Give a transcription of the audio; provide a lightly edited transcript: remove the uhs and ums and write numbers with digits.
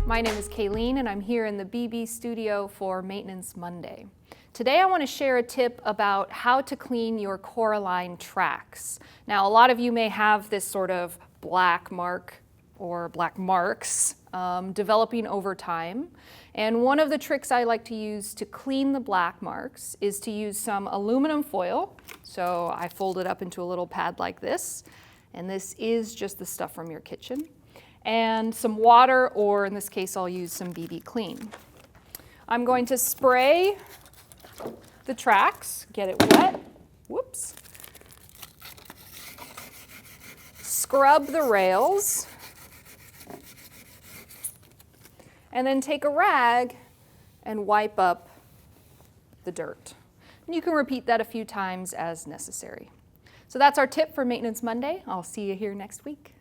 My name is Kayleen and I'm here in the BB studio for Maintenance Monday. Today I want to share a tip about how to clean your CoreAlign tracks. Now a lot of you may have this sort of black mark or black marks developing over time. And one of the tricks I like to use to clean the black marks is to use some aluminum foil. So I fold it up into a little pad like this. And this is just the stuff from your kitchen. And some water, or in this case I'll use some BB Clean. I'm going to spray the tracks, get it wet, whoops. Scrub the rails, and then take a rag and wipe up the dirt. And you can repeat that a few times as necessary. So that's our tip for Maintenance Monday. I'll see you here next week.